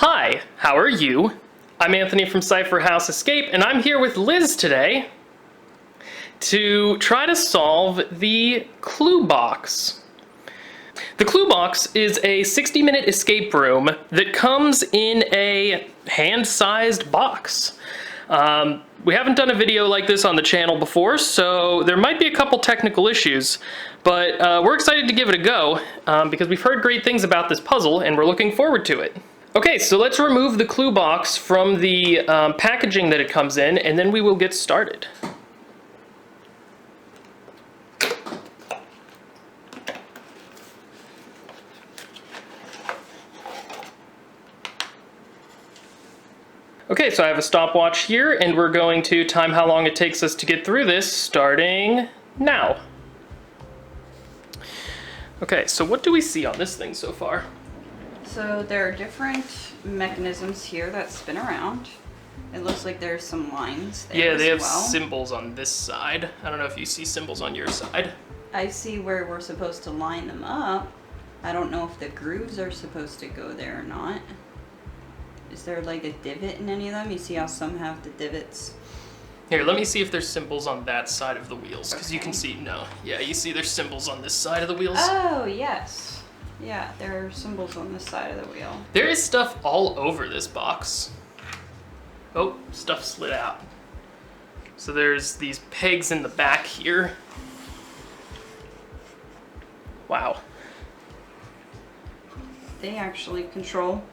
Hi, how are you? I'm Anthony from Cypher House Escape, and I'm here with Liz today to try to solve the clue box. The clue box is a 60-minute escape room that comes in a hand-sized box. We haven't done a video like this on the channel before, so there might be a couple technical issues, but we're excited to give it a go because we've heard great things about this puzzle and we're looking forward to it. Okay, so let's remove the clue box from the packaging that it comes in, and then we will get started. Okay, so I have a stopwatch here, and we're going to time how long it takes us to get through this, starting now. Okay, so what do we see on this thing so far? So there are different mechanisms here that spin around. It looks like there's some lines there. Yeah, they have as well. symbols on this side. I don't know if you see symbols on your side. I see where we're supposed to line them up. I don't know if the grooves are supposed to go there or not. Is there like a divot in any of them? You see how some have the divots? Here, let me see if there's symbols on that side of the wheels, because Okay. you can see, no. Yeah, you see there's symbols on this side of the wheels. Oh, yes. Yeah, there are symbols on this side of the wheel. There is stuff all over this box. Oh, stuff slid out. So there's these pegs in the back here. Wow. They actually control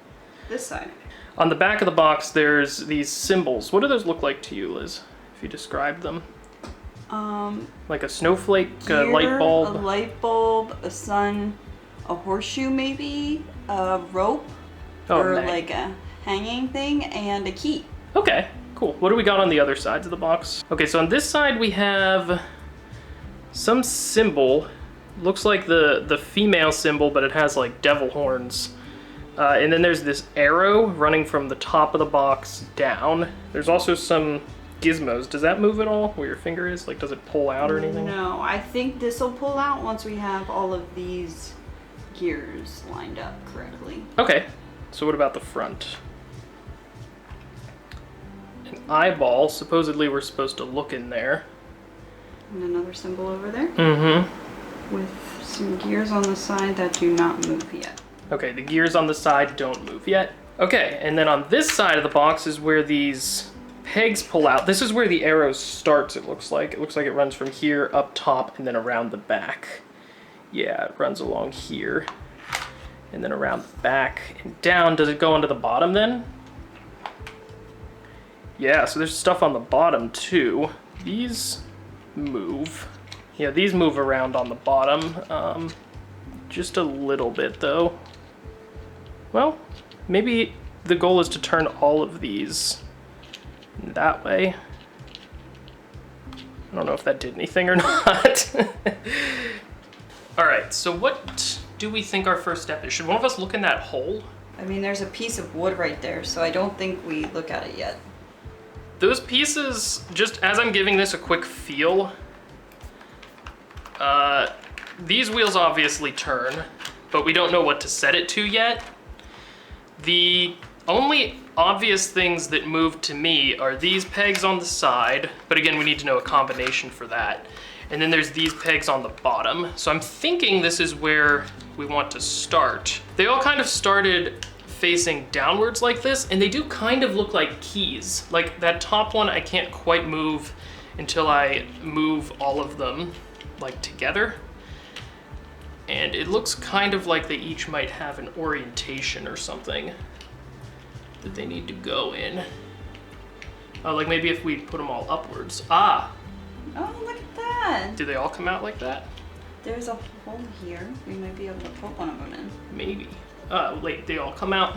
this side. On the back of the box, there's these symbols. What do those look like to you, Liz, if you describe them? Like a snowflake, a light bulb? A light bulb, a sun, a horseshoe maybe, a rope, or nice. like a hanging thing, and a key. Okay, cool. What do we got on the other sides of the box? Okay, so on this side we have some symbol. Looks like the female symbol, but it has like devil horns. And then there's this arrow running from the top of the box down. There's also some gizmos. Does that move at all, where your finger is? Like, does it pull out or anything? No, I think this will pull out once we have all of these gears lined up correctly. Okay, so what about the front? An eyeball. Supposedly we're supposed to look in there. And another symbol over there. Mm-hmm. With some gears on the side that do not move yet. Okay, the gears on the side don't move yet. Okay, and then on this side of the box is where these pegs pull out. This is where the arrow starts, it looks like. It looks like it runs from here up top and then around the back. Yeah, it runs along here and then around the back and down. Does it go onto the bottom then? Yeah, so there's stuff on the bottom too. These move. Yeah, these move around on the bottom. Just a little bit though. Well, maybe the goal is to turn all of these that way. I don't know if that did anything or not. All right, so what do we think our first step is? Should one of us look in that hole? I mean, there's a piece of wood right there, so I don't think we look at it yet. Those pieces, just as I'm giving this a quick feel, these wheels obviously turn, but we don't know what to set it to yet. The only obvious things that move to me are these pegs on the side, but again, we need to know a combination for that. And then there's these pegs on the bottom. So I'm thinking this is where we want to start. They all kind of started facing downwards like this, and they do kind of look like keys. Like that top one, I can't quite move until I move all of them like together. And it looks kind of like they each might have an orientation or something that they need to go in. Like maybe if we put them all upwards. Ah! Oh, look at that! Do they all come out like that? There's a hole here. We might be able to put one of them in. Maybe. Wait, they all come out?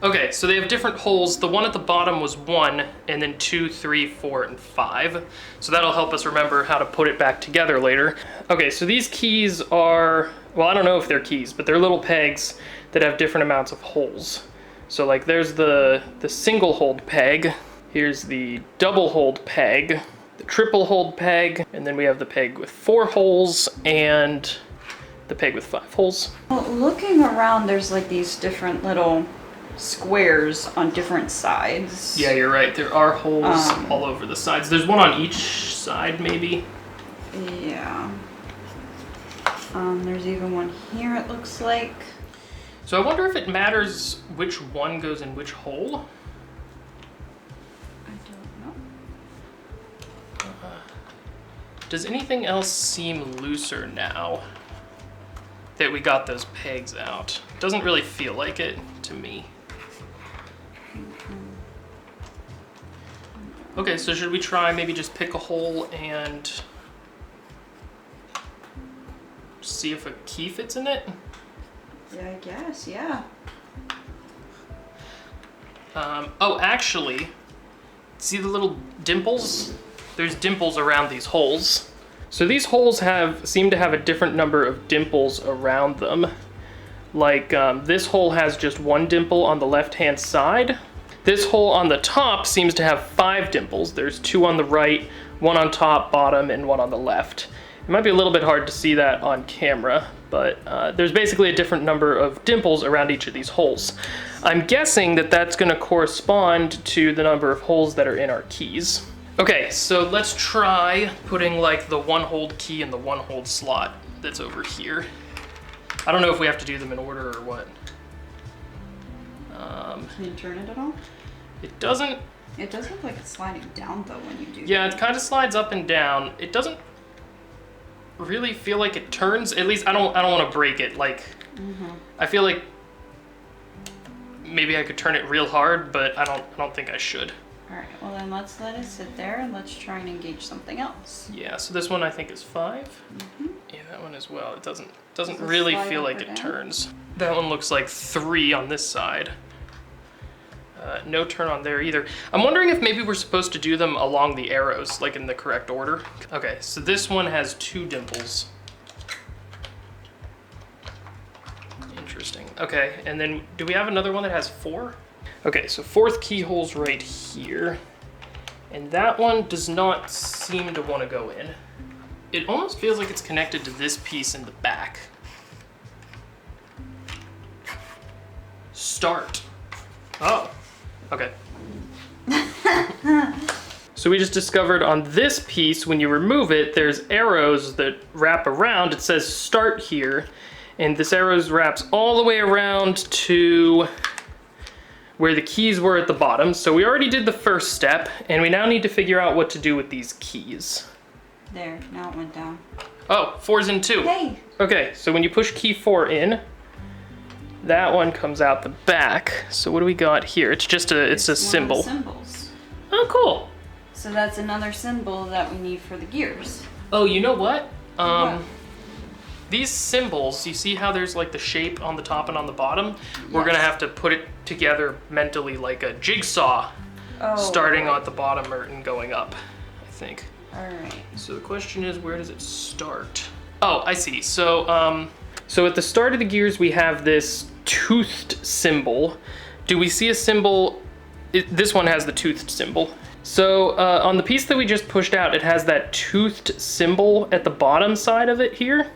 Okay, so they have different holes. The one at the bottom was 1, and then 2, 3, 4, and 5. So that'll help us remember how to put it back together later. Okay, so these keys are, well, I don't know if they're keys, but they're little pegs that have different amounts of holes. So like there's the single hold peg, here's the double hold peg, the triple hold peg, and then we have the peg with 4 holes, and the peg with 5 holes. Well, looking around, there's like these different little squares on different sides. Yeah, you're right. There are holes all over the sides. There's one on each side, maybe. Yeah. There's even one here, it looks like. So I wonder if it matters which one goes in which hole. I don't know. Does anything else seem looser now that we got those pegs out? Doesn't really feel like it to me. Okay, so should we try maybe just pick a hole and see if a key fits in it? Yeah, I guess, yeah. Oh, actually, see the little dimples? There's dimples around these holes. So these holes seem to have a different number of dimples around them. Like this hole has just 1 dimple on the left-hand side. This hole on the top seems to have 5 dimples. There's 2 on the right, 1 on top, bottom, and 1 on the left. It might be a little bit hard to see that on camera, but there's basically a different number of dimples around each of these holes. I'm guessing that that's going to correspond to the number of holes that are in our keys. Okay, so let's try putting like the 1-hold key in the 1-hold slot that's over here. I don't know if we have to do them in order or what. Can you turn it at all? It doesn't. It does look like it's sliding down though when you do. Yeah, it kind of slides up and down. It doesn't really feel like it turns. At least I don't want to break it. Like, I feel like maybe I could turn it real hard, but I don't think I should. All right. Well, then let's let it sit there and let's try and engage something else. Yeah. So this one I think is 5. Yeah, that one as well. It doesn't Does it really slide feel up like or it down? turns. That one looks like 3 on this side. No turn on there either. I'm wondering if maybe we're supposed to do them along the arrows, like in the correct order. Okay, so this one has 2 dimples. Interesting. Okay, and then do we have another one that has 4? Okay, so 4th keyhole's right here. And that one does not seem to want to go in. It almost feels like it's connected to this piece in the back. Start. Oh, okay. So we just discovered on this piece, when you remove it, there's arrows that wrap around. It says start here, and this arrows wraps all the way around to where the keys were at the bottom. So we already did the first step, and we now need to figure out what to do with these keys. There, now it went down. Oh, 4's in 2. Hey! Okay, so when you push key 4 in, that one comes out the back. So what do we got here? It's just it's a symbol. One of the symbols. Oh, cool. So that's another symbol that we need for the gears. Oh, you know what? What? These symbols, you see how there's like the shape on the top and on the bottom? We're Yes. gonna have to put it together mentally like a jigsaw, Oh, starting right. at the bottom and going up, I think. All right. So the question is, where does it start? Oh, I see. So, so at the start of the gears, we have this toothed symbol. Do we see a symbol? This one has the toothed symbol. So on the piece that we just pushed out, it has that toothed symbol at the bottom side of it here.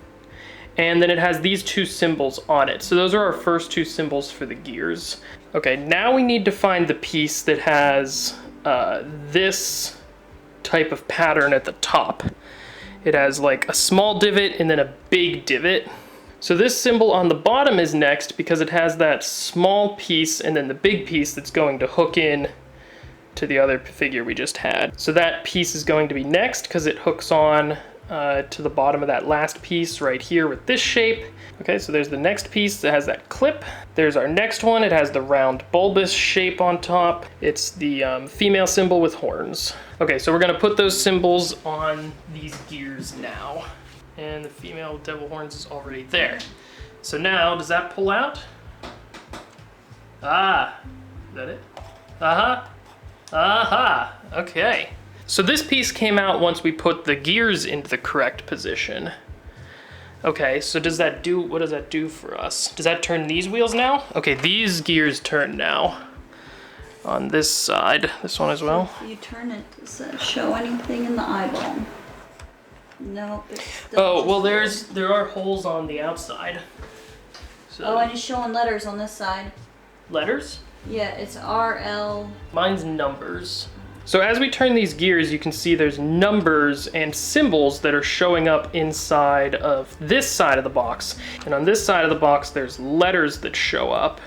And then it has these 2 symbols on it. So those are our first 2 symbols for the gears. Okay, now we need to find the piece that has this type of pattern at the top. It has like a small divot and then a big divot. So this symbol on the bottom is next because it has that small piece and then the big piece that's going to hook in to the other figure we just had. So that piece is going to be next because it hooks on to the bottom of that last piece right here with this shape. Okay, so there's the next piece that has that clip. There's our next one. It has the round bulbous shape on top. It's the female symbol with horns. Okay, so we're gonna put those symbols on these gears now. And the female devil horns is already there. So now, does that pull out? Ah, is that it? Uh-huh. Aha, okay. So this piece came out once we put the gears into the correct position. Okay, so does that do, what does that do for us? Does that turn these wheels now? Okay, these gears turn now. On this side, this one as well. If you turn it, does that show anything in the eyeball? No. It's still Oh, well, just there are holes on the outside. So, Oh, and it's showing letters on this side. letters? Yeah, it's RL. Mine's numbers. So as we turn these gears, you can see there's numbers and symbols that are showing up inside of this side of the box. And on this side of the box, there's letters that show up.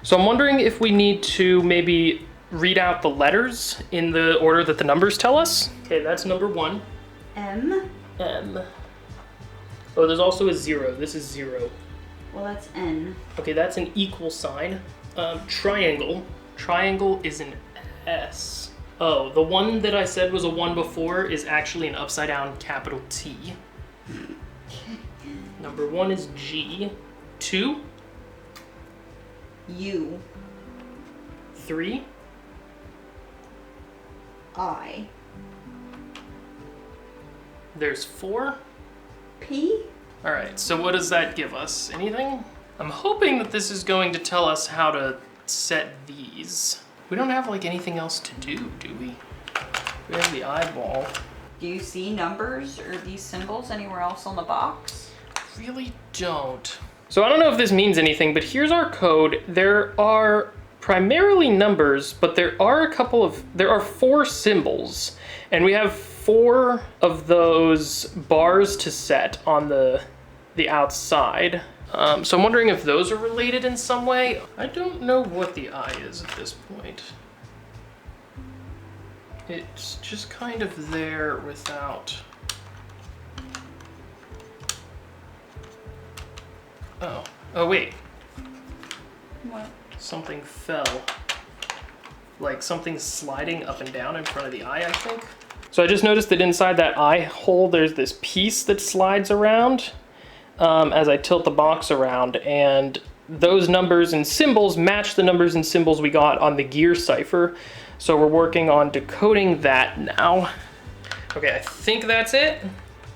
So I'm wondering if we need to maybe read out the letters in the order that the numbers tell us. Okay, that's number 1. M. M. Oh, there's also a 0. This is 0. Well, that's N. Okay, that's an equal sign. Triangle. Triangle is an S. Oh, the one that I said was a 1 before is actually an upside down capital T. Number 1 is G. 2. U. 3. I. There's 4. P. All right, so what does that give us? Anything? I'm hoping that this is going to tell us how to set these. We don't have like anything else to do we? We have the eyeball. Do you see numbers or these symbols anywhere else on the box? Really don't. So I don't know if this means anything, but here's our code. There are primarily numbers, but there are 4 symbols, and we have 4 of those bars to set on the outside. So I'm wondering if those are related in some way. I don't know what the I is at this point. It's just kind of there without... Oh wait. What? Something fell. Like something's sliding up and down in front of the eye, I think. So I just noticed that inside that eye hole, there's this piece that slides around as I tilt the box around, and those numbers and symbols match the numbers and symbols we got on the gear cipher. So we're working on decoding that now. Okay, I think that's it.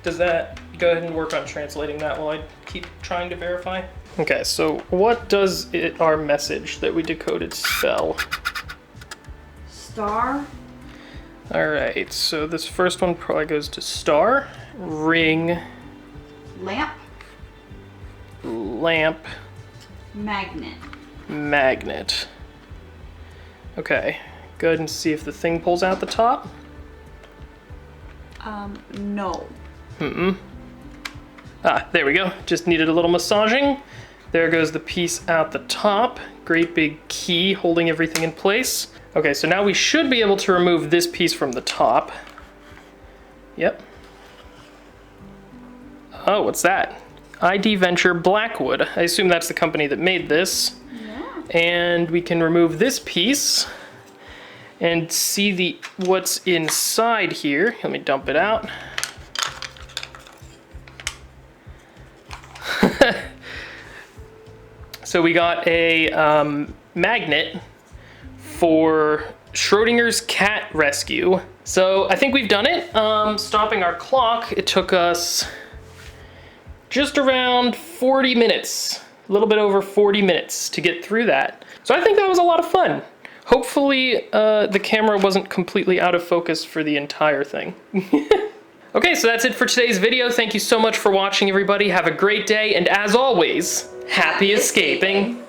Does that, go ahead and work on translating that while I keep trying to verify. Okay, so what does our message that we decoded spell? Star. All right, so this first one probably goes to star, ring, Lamp. lamp, Magnet. magnet. Okay, go ahead and see if the thing pulls out the top. No. Ah, there we go. Just needed a little massaging. There goes the piece out the top. Great big key holding everything in place. Okay, so now we should be able to remove this piece from the top. Yep. Oh, what's that? ID Venture Blackwood. I assume that's the company that made this. Yeah. And we can remove this piece and see what's inside here. Let me dump it out. So we got a magnet for Schrodinger's cat rescue. So I think we've done it. Stopping our clock, it took us just around 40 minutes, a little bit over 40 minutes to get through that. So I think that was a lot of fun. Hopefully the camera wasn't completely out of focus for the entire thing. Okay, so that's it for today's video. Thank you so much for watching, everybody. Have a great day, and as always, happy escaping.